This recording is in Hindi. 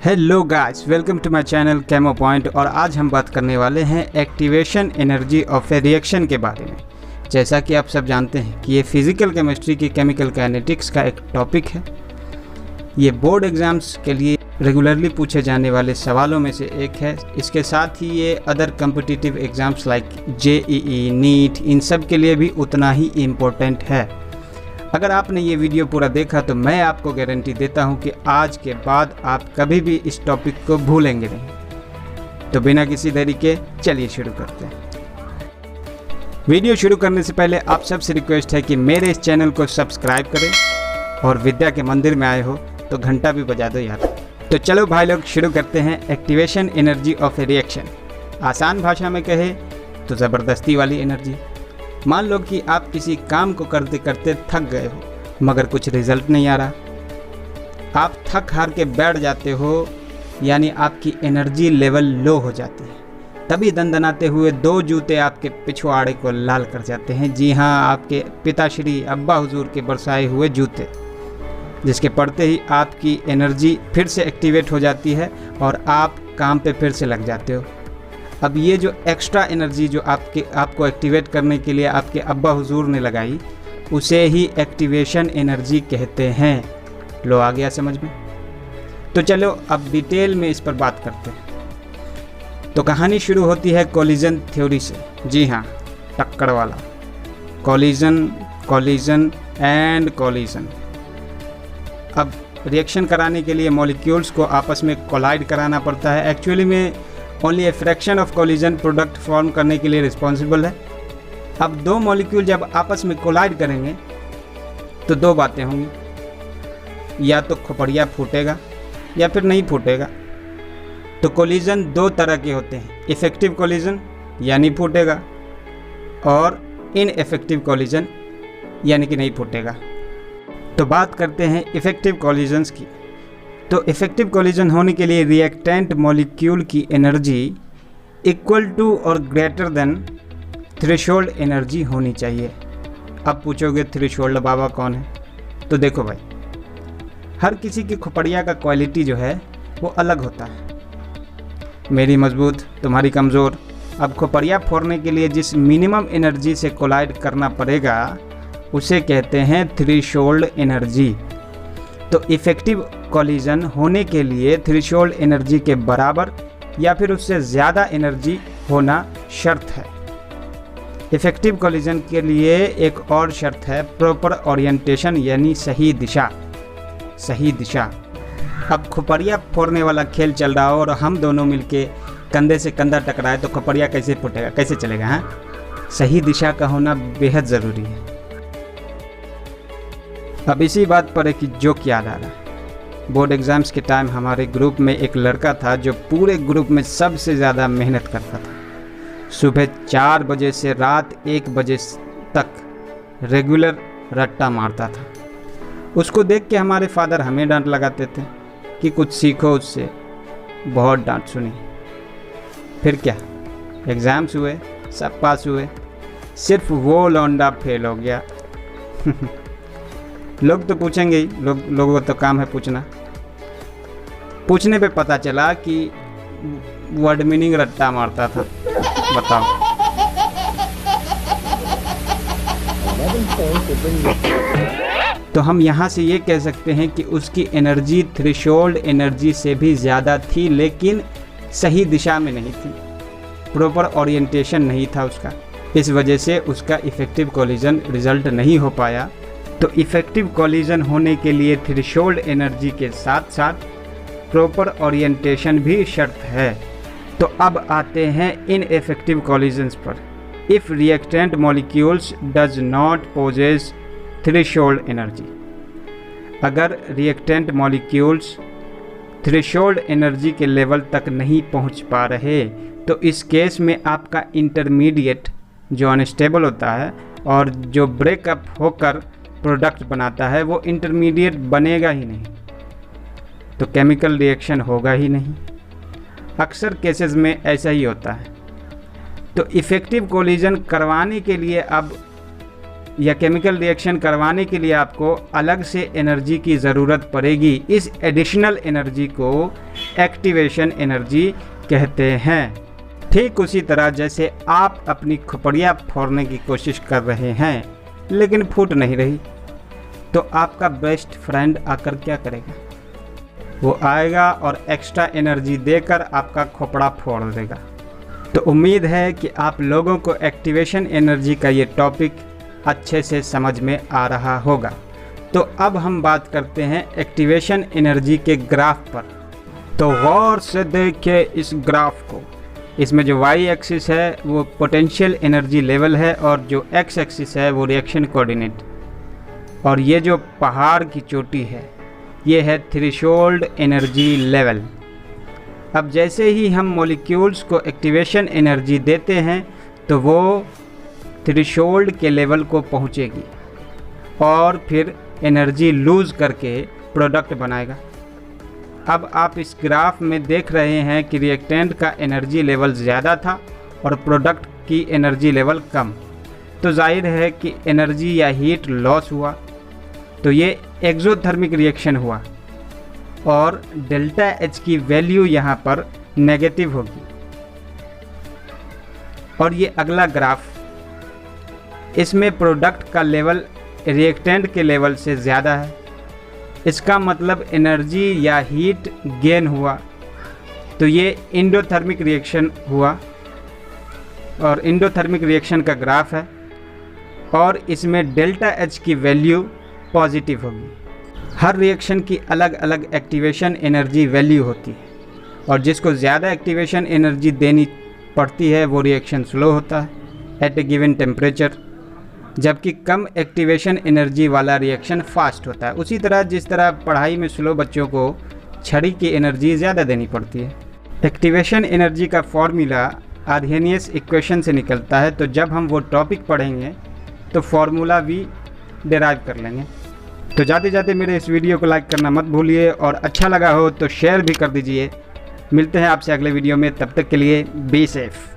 Hello guys, welcome to my channel chemo point. और आज हम बात करने वाले हैं activation energy of a reaction के बारे में। जैसा कि आप सब जानते हैं कि ये फिज़िकल केमिस्ट्री की केमिकल काइनेटिक्स का एक टॉपिक है। ये बोर्ड एग्ज़ाम्स के लिए रेगुलरली पूछे जाने वाले सवालों में से एक है। इसके साथ ही ये other competitive exams like JEE, NEET, इन सब के लिए भी उतना ही इम्पोर्टेंट है। अगर आपने ये वीडियो पूरा देखा तो मैं आपको गारंटी देता हूँ कि आज के बाद आप कभी भी इस टॉपिक को भूलेंगे नहीं। तो बिना किसी देरी के चलिए शुरू करते हैं। वीडियो शुरू करने से पहले आप सबसे रिक्वेस्ट है कि मेरे इस चैनल को सब्सक्राइब करें और विद्या के मंदिर में आए हो तो घंटा भी बजा दो यार। तो चलो भाई लोग शुरू करते हैं। Activation energy of a reaction, आसान भाषा में कहे तो ज़बरदस्ती वाली एनर्जी। मान लो कि आप किसी काम को करते करते थक गए हो मगर कुछ रिजल्ट नहीं आ रहा। आप थक हार के बैठ जाते हो, यानी आपकी एनर्जी लेवल लो हो जाती है। तभी दंदनाते हुए 2 जूते आपके पिछवाड़े को लाल कर जाते हैं। जी हाँ, आपके पिताश्री अब्बा हुजूर के बरसाए हुए जूते, जिसके पड़ते ही आपकी एनर्जी फिर से एक्टिवेट हो जाती है और आप काम पे फिर से लग जाते हो। अब ये जो एक्स्ट्रा एनर्जी जो आपको एक्टिवेट करने के लिए आपके अब्बा हुजूर ने लगाई, उसे ही एक्टिवेशन एनर्जी कहते हैं। लो आ गया समझ में? तो चलो अब डिटेल में इस पर बात करते हैं। तो कहानी शुरू होती है कोलिजन थ्योरी से। जी हाँ, टक्कर वाला कोलिजन, कोलिजन एंड कोलिजन। अब रिएक्शन कराने के लिए मॉलिक्यूल्स को आपस में कोलाइड कराना पड़ता है। एक्चुअली में only a fraction of collision product form करने के लिए रिस्पॉन्सिबल है। अब 2 मॉलिक्यूल जब आपस में कोलाइड करेंगे तो 2 बातें होंगी, या तो खोपड़िया फूटेगा या फिर नहीं फूटेगा। तो कोलिजन 2 तरह के होते हैं, इफेक्टिव कोलिजन यानी फूटेगा और इनइफेक्टिव कोलिजन यानी कि नहीं फूटेगा। तो बात करते हैं इफेक्टिव कोलिजन्स की। तो इफेक्टिव कोलिजन होने के लिए रिएक्टेंट मॉलिक्यूल की एनर्जी इक्वल टू और ग्रेटर देन थ्रेशोल्ड एनर्जी होनी चाहिए। अब पूछोगे थ्रेशोल्ड बाबा कौन है? तो देखो भाई, हर किसी की खोपड़िया का क्वालिटी जो है वो अलग होता है। मेरी मजबूत, तुम्हारी कमज़ोर। अब खोपड़िया फोड़ने के लिए जिस मिनिमम एनर्जी से कोलाइड करना पड़ेगा उसे कहते हैं थ्रेशोल्ड एनर्जी। तो इफेक्टिव कोलिजन होने के लिए थ्रेशोल्ड एनर्जी के बराबर या फिर उससे ज़्यादा एनर्जी होना शर्त है। इफेक्टिव कोलिजन के लिए एक और शर्त है प्रॉपर ओरिएंटेशन, यानी सही दिशा। सही दिशा। अब खोपड़िया फोड़ने वाला खेल चल रहा हो और हम दोनों मिलके कंधे से कंधा टकराए तो खोपड़िया कैसे फूटेगा, कैसे चलेगा? हाँ, सही दिशा का होना बेहद ज़रूरी है। अब इसी बात पर एक जोक याद आ रहा है। बोर्ड एग्ज़ाम्स के टाइम हमारे ग्रुप में एक लड़का था जो पूरे ग्रुप में सबसे ज़्यादा मेहनत करता था। सुबह 4 बजे से रात 1 बजे तक रेगुलर रट्टा मारता था। उसको देख के हमारे फादर हमें डांट लगाते थे कि कुछ सीखो उससे। बहुत डांट सुनी। फिर क्या, एग्ज़ाम्स हुए, सब पास हुए, सिर्फ वो लौंडा फेल हो गया। लोग तो पूछेंगे ही, लोगों का तो काम है पूछना। पूछने पे पता चला कि वर्ड मीनिंग रट्टा मारता था। बताओ। तो हम यहाँ से ये कह सकते हैं कि उसकी एनर्जी थ्रेशोल्ड एनर्जी से भी ज़्यादा थी, लेकिन सही दिशा में नहीं थी। प्रॉपर ओरिएंटेशन नहीं था उसका। इस वजह से उसका इफेक्टिव कोलिजन रिजल्ट नहीं हो पाया। तो इफेक्टिव कोलिजन होने के लिए थ्रेशोल्ड एनर्जी के साथ साथ प्रॉपर ओरिएंटेशन भी शर्त है। तो अब आते हैं इनइफेक्टिव कोलिजन्स पर। If reactant molecules does not possess threshold energy, अगर रिएक्टेंट मॉलिक्यूल्स थ्रेशोल्ड एनर्जी के लेवल तक नहीं पहुंच पा रहे तो इस केस में आपका इंटरमीडिएट जो अनस्टेबल होता है और जो ब्रेकअप होकर प्रोडक्ट बनाता है वो इंटरमीडिएट बनेगा ही नहीं, तो केमिकल रिएक्शन होगा ही नहीं। अक्सर केसेस में ऐसा ही होता है। तो इफ़ेक्टिव कोलिजन करवाने के लिए अब या केमिकल रिएक्शन करवाने के लिए आपको अलग से एनर्जी की ज़रूरत पड़ेगी। इस एडिशनल एनर्जी को एक्टिवेशन एनर्जी कहते हैं। ठीक उसी तरह जैसे आप अपनी खोपड़ियाँ फोड़ने की कोशिश कर रहे हैं लेकिन फूट नहीं रही, तो आपका बेस्ट फ्रेंड आकर क्या करेगा? वो आएगा और एक्स्ट्रा एनर्जी देकर आपका खोपड़ा फोड़ देगा। तो उम्मीद है कि आप लोगों को एक्टिवेशन एनर्जी का ये टॉपिक अच्छे से समझ में आ रहा होगा। तो अब हम बात करते हैं एक्टिवेशन एनर्जी के ग्राफ पर। तो गौर से देखिए इस ग्राफ को। इसमें जो वाई एक्सिस है वो पोटेंशियल एनर्जी लेवल है और जो एक्स एक्सिस है वो रिएक्शन कोऑर्डिनेट, और ये जो पहाड़ की चोटी है ये है थ्रेशोल्ड एनर्जी लेवल। अब जैसे ही हम मॉलिक्यूल्स को एक्टिवेशन एनर्जी देते हैं तो वो थ्रेशोल्ड के लेवल को पहुंचेगी और फिर एनर्जी लूज़ करके प्रोडक्ट बनाएगा। अब आप इस ग्राफ में देख रहे हैं कि रिएक्टेंट का एनर्जी लेवल ज़्यादा था और प्रोडक्ट की एनर्जी लेवल कम, तो जाहिर है कि एनर्जी या हीट लॉस हुआ, तो ये एक्सोथर्मिक रिएक्शन हुआ और डेल्टा एच की वैल्यू यहाँ पर नेगेटिव होगी। और ये अगला ग्राफ, इसमें प्रोडक्ट का लेवल रिएक्टेंट के लेवल से ज़्यादा है, इसका मतलब एनर्जी या हीट गेन हुआ, तो ये एंडोथर्मिक रिएक्शन हुआ और एंडोथर्मिक रिएक्शन का ग्राफ है और इसमें डेल्टा एच की वैल्यू पॉजिटिव होगी। हर रिएक्शन की अलग अलग एक्टिवेशन एनर्जी वैल्यू होती है और जिसको ज़्यादा एक्टिवेशन एनर्जी देनी पड़ती है वो रिएक्शन स्लो होता है एट ए गिवन टेम्परेचर, जबकि कम एक्टिवेशन एनर्जी वाला रिएक्शन फास्ट होता है। उसी तरह जिस तरह पढ़ाई में स्लो बच्चों को छड़ी की एनर्जी ज़्यादा देनी पड़ती है। एक्टिवेशन एनर्जी का फॉर्मूला आर्हेनियस इक्वेशन से निकलता है, तो जब हम वो टॉपिक पढ़ेंगे तो फॉर्मूला भी डिराइव कर लेंगे। तो जाते जाते मेरे इस वीडियो को लाइक करना मत भूलिए और अच्छा लगा हो तो शेयर भी कर दीजिए। मिलते हैं आपसे अगले वीडियो में, तब तक के लिए बी सेफ।